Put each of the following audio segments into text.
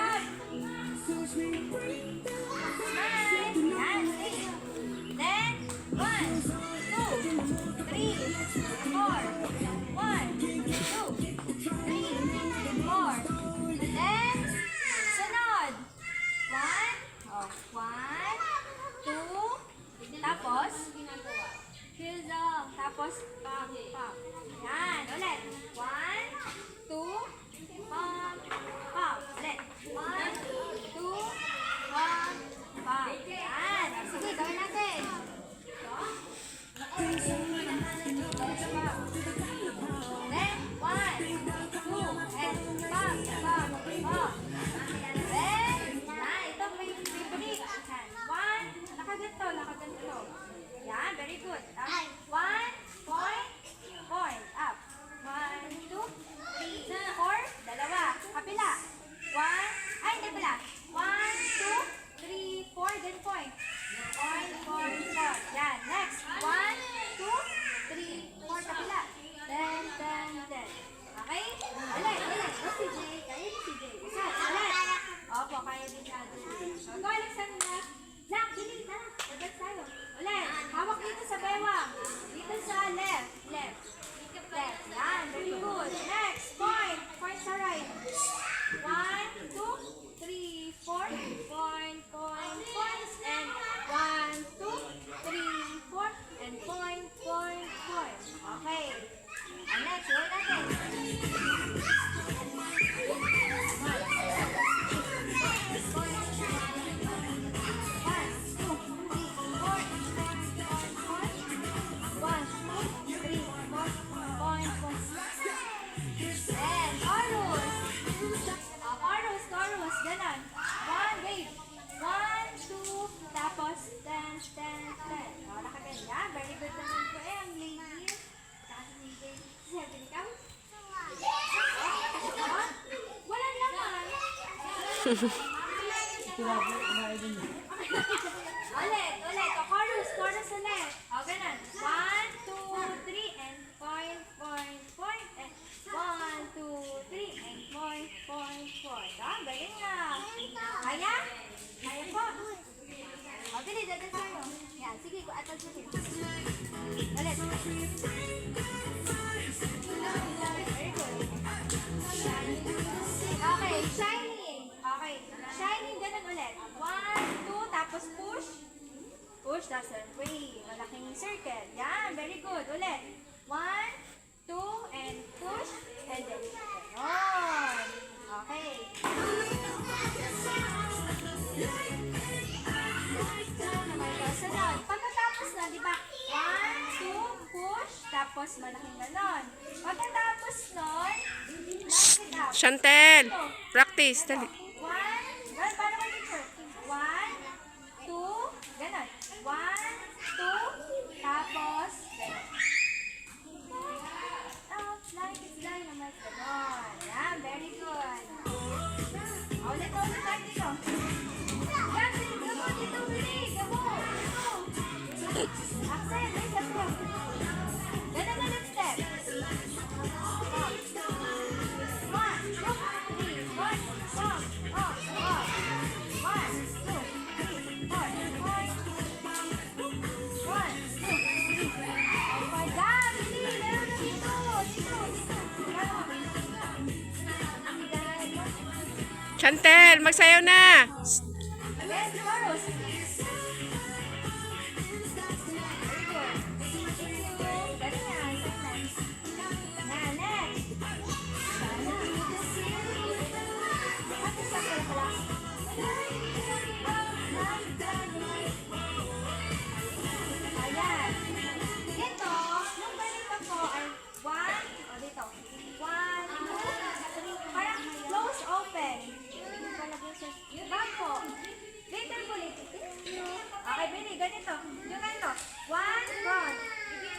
up. Smile. Yan, okay. Then, 1, 2, 3, 4. 1, 2, 3, 4. Then, sunod. 1, 2, tapos, feel the, tapos, pump, pump. Yan, ulit. 1, 2, pump, pump. Ulit. 1, 2, pump, pump. Yan. Sige, gawin natin. Then, 1, 2, and pump, pump, pump. Then, yan, ito may favorite. Yan. 1, nakaganto, nakaganto. Yan, very good. 1, point, point, up. 1, 2, 3, 4, dalawa. Kapila. 1, ay, hindi pala. 1, 2, 3, 4, then point. Point, point, point. Yan, next. 1, 2, 3, 4, kapila. Then. Okay? Ulit. O, CJ. Kaya ni CJ. Ulit. Opo, kaya din natin. So, go, Alexandra. Jack, dili, tara. Labas tayo. Ulit. Hawak dito sa bewang. Dito sa left. Left. Yan, very good. Next, point. Point sa right. 1, 2, 3, 4. Point, point, point. And 1, 2, 3, 4. And point, point, point. Okay. And next, gawin natin. Chorus, ganon. 1, wave. 1, 2, tapos 10. O, nakaganyan. Very good naman po ang lady. Kasi si 7 ikaw? Wala naman. Ulit. O, chorus ulit. O, ganon. 1, 2, 3, and point, point, point. And 1, 2, 3, and point, point, point. Galing nga. Kaya? Kaya po. O, dali, dadan tayo. Yan, sige, atag sa rin. Ulit. Very good. Okay, shining. Okay, shining, ganun ulit. 1, 2, tapos push. Push, doesn't wave. Malaking circle. Yan, very good. Ulit. 1, 2, and push, and then ganon. Okay. Sunod. Pagkatapos na, di ba? 1, 2, push, tapos malaking ganon. Pagkatapos nun, knock it out. Chantel, practice. Dali. 1, ganon, paano ka teacher? 1, 2, ganon. 1, 2, tapos, ganon. Like it's dynamite. Ganon. Yan, very good. Ulit tayo dito. Yan, gabo, dito, Willy. Gabo. Axel, may step. Ganon na next step. 1, 2, 3, 1, pump, up, up. 1, 2, 3, 4, 1, 2, 3. Oh my God, Willy, meron na dito. Chantel, magsayaw na. Again, chorus. Very good. Galing yan. Yan, next. Ayan. Ito, yung ganito po ay 1, o dito. 1, 2, 3, parang close, open. Back po. Later po, later. Okay, Billy, ganito. Yung ganito. 1, front.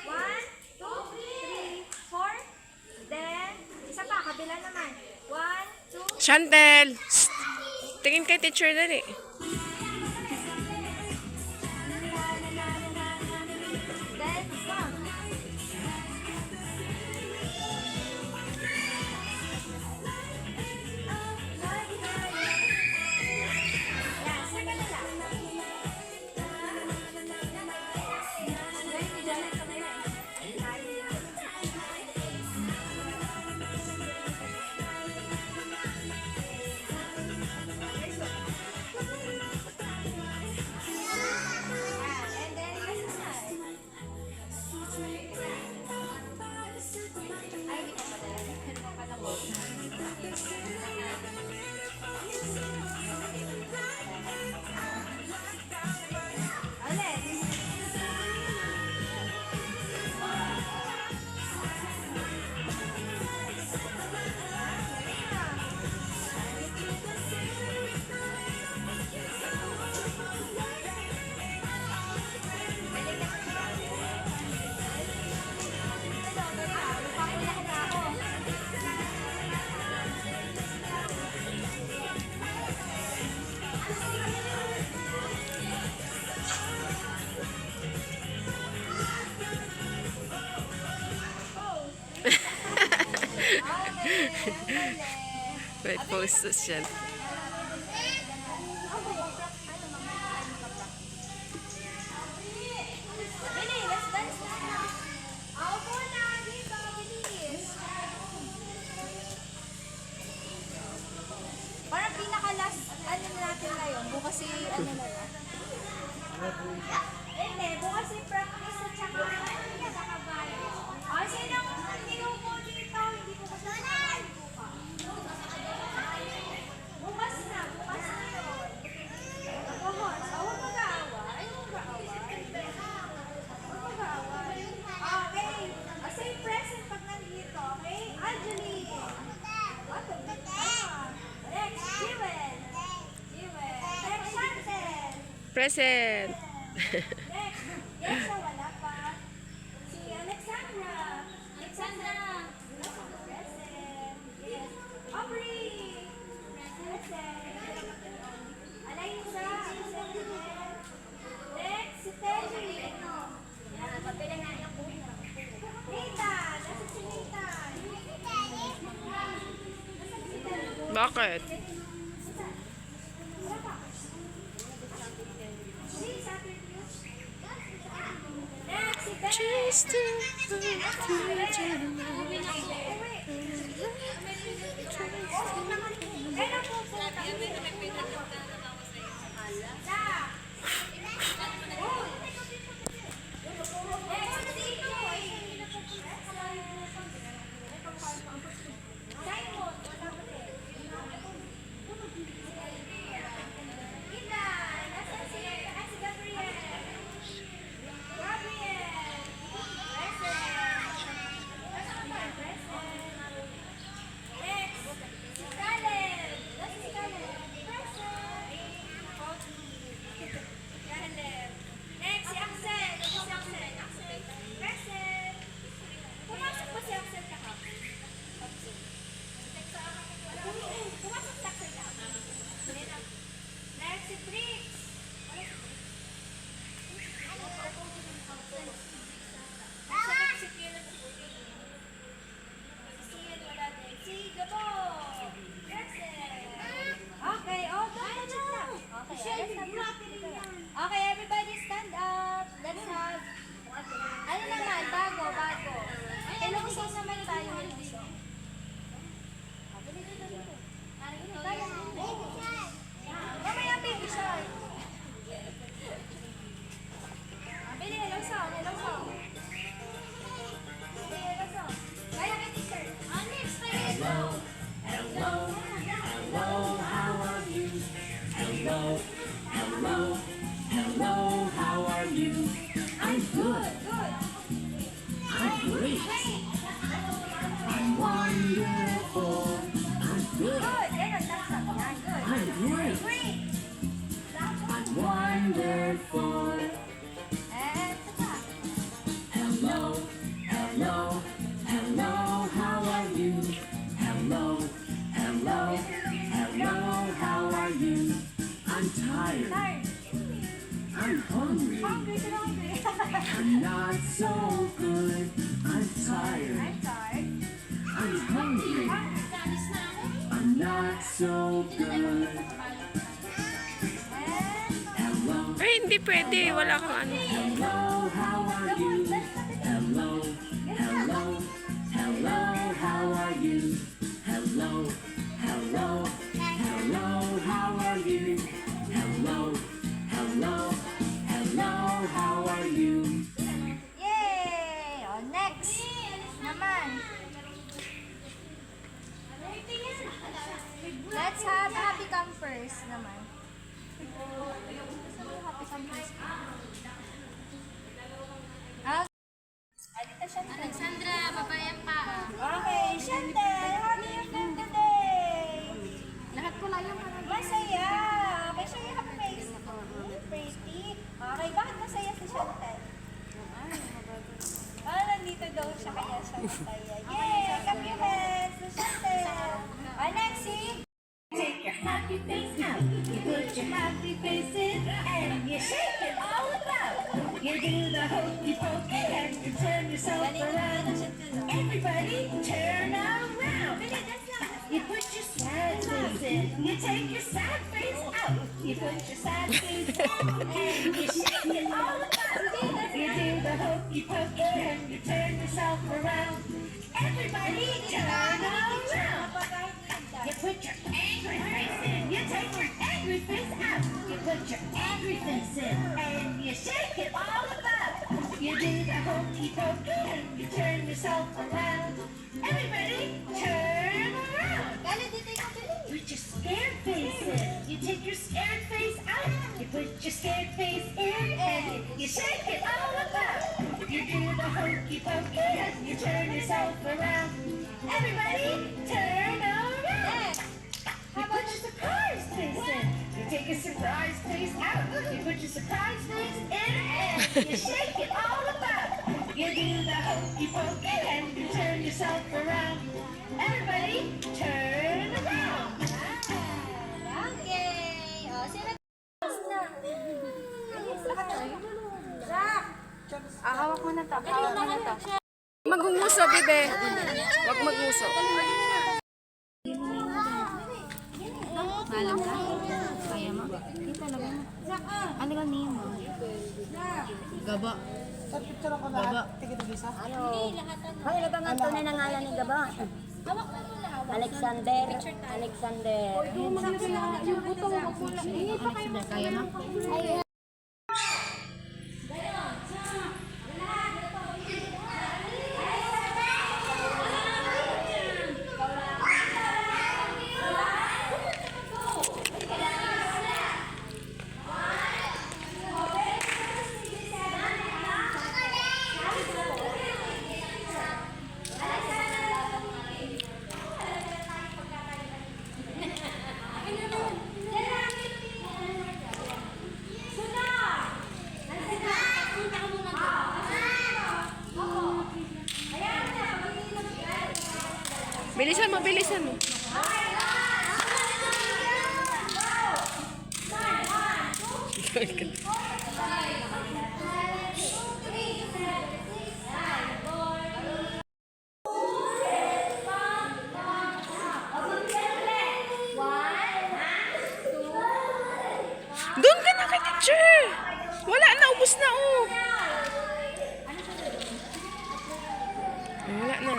1, 2, 3, 4. Then, isa pa, kabila naman. 1, 2, Chantel, tingin kay teacher dali. then, come. May poses siya. Bili, let's dance na. Ako na, dito, bilis. Parang pinaka-last, ano natin ngayon, bukas si, ano na lang. Hindi, bukas si practice at saka, saka bayo. O, sinong hindi ko po dito, hindi ko kasi nakabayo bukas. Bukas na yun. Bukas, huwag mag-aaway, huwag mag-aaway. Huwag mag-aaway. Okay, say present pag nandito, okay? Angeline. Next, Jewel. Next, Chantel. Present. Next, Yesha, wala pa. Si Alexandra. Present. Yes. Aubrey. Present. Alaysa. Next, si Terry. Nathan. Nasa si Nathan. Bakit? Just to Next, si Axel. Present. Pumasok po si Axel kahapon. Pumasok si Axel kahapon. Next, si Trix. Si Kiran, si Ian, wala din. Si Gabo. Present. Okay, okay, everybody stand up. Let's have, ano naman, bago. Hello song naman tayo. Hello song. Mamaya baby shark. Bili, hello song. Kaya kay teacher. Next, hello. How are you? Hello, how are you? I'm good. I'm great. I'm wonderful. I'm good. I'm great. I'm wonderful. Hello, how are you? Hello, how are you? I'm tired. I'm hungry. I'm not so good. I'm tired. I'm hungry. I'm not so good. Hello, Ay, hindi pwede. Wala kang ano. hello, how are you? Hello, how are you? Hello, how are you? Hello, how are you? Yay! O, next naman. Let's have happy campers naman. Happy campers. Alexandra, babayan pa. Okay, Chantel, how do you feel today? Lahat ko lang yung Masaya. Okay, show your happy face. Pretty. Okay, bakit masaya si Chantel? Nandito daw siya kaya siya masaya. Yay! Clap your hands to Chantel. Next, see? Take your happy face out. You put your happy face in and you shake it all about. You do the hokey pokey and you turn yourself around. Everybody turn around. You You take your sad face out. You put your sad face on and you shake it all about. You do the hokey pokey and you turn yourself around. Everybody turn around. You put your angry face in. You take your angry face out. You put your angry face in and you shake it all about. You do the hokey pokey and you turn yourself around. Everybody turn around. Put your scared face in. You take your scared face out. You put your scared face in and you shake it all about. You do the hokey pokey and you turn yourself around. Everybody turn around. You put your surprise face in. You take your surprise face out. You put your surprise face in and you shake it all about. You do the hokey pokey and you turn yourself around. Everybody turn around. Okay. O, sino na? Hawak mo na to. Hawak mo na to. Magunguso, bebe. Huwag magunguso. Malam ka? Kaya mo? Hindi talaga. Ano ka niyo mo? Gaba. Gaba. Hoy, ano ba nga tunay na ngalan ni Gaba? Alexander. Alexander. Yung buto mo pula. Hindi pa kayo. Kaya mo? Bilisan mo, bilisan mo. Doon ka na kay teacher. Wala na, ubos na oh. Wala na.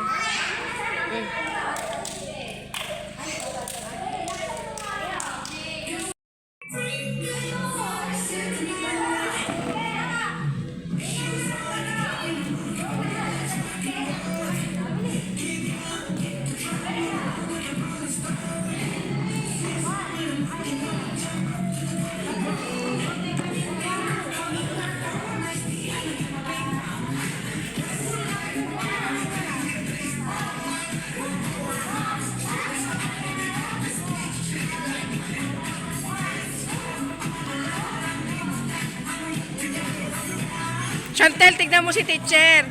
Chantel, tignan mo si teacher.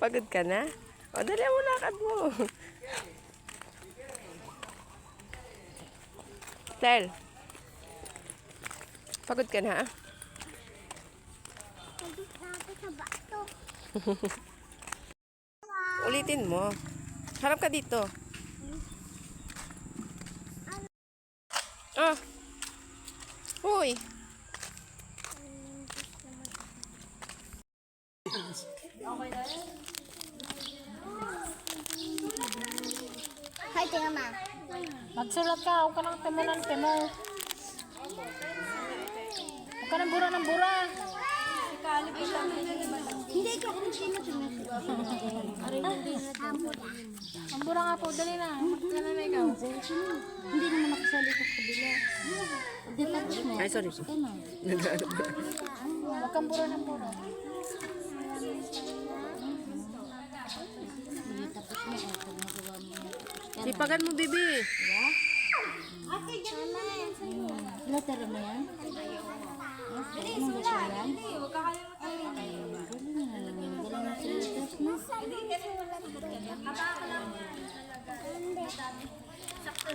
Pagod ka na? O, dali mo lakad mo. Tel. Pagod ka na? Ulitin mo. Harap ka dito. Ah. Uy. Hi, tingnan ma. Magsulat ka, huwag ka nang timo. Huwag ka nang bura ng bura. Hindi ka kung sino Ang bura nga po, dali na. Yan na ikaw. Hindi naman nakasali sa kabila. Hindi tapos mo. Ay, sorry. Huwag kang bura ng bura. Ipagan mo, bibi. Letter mo yan? Dali, sulat. Dali, huwag ka kalimutan. Galing na sulat mo. Haba ka lang yan talaga. Sakto.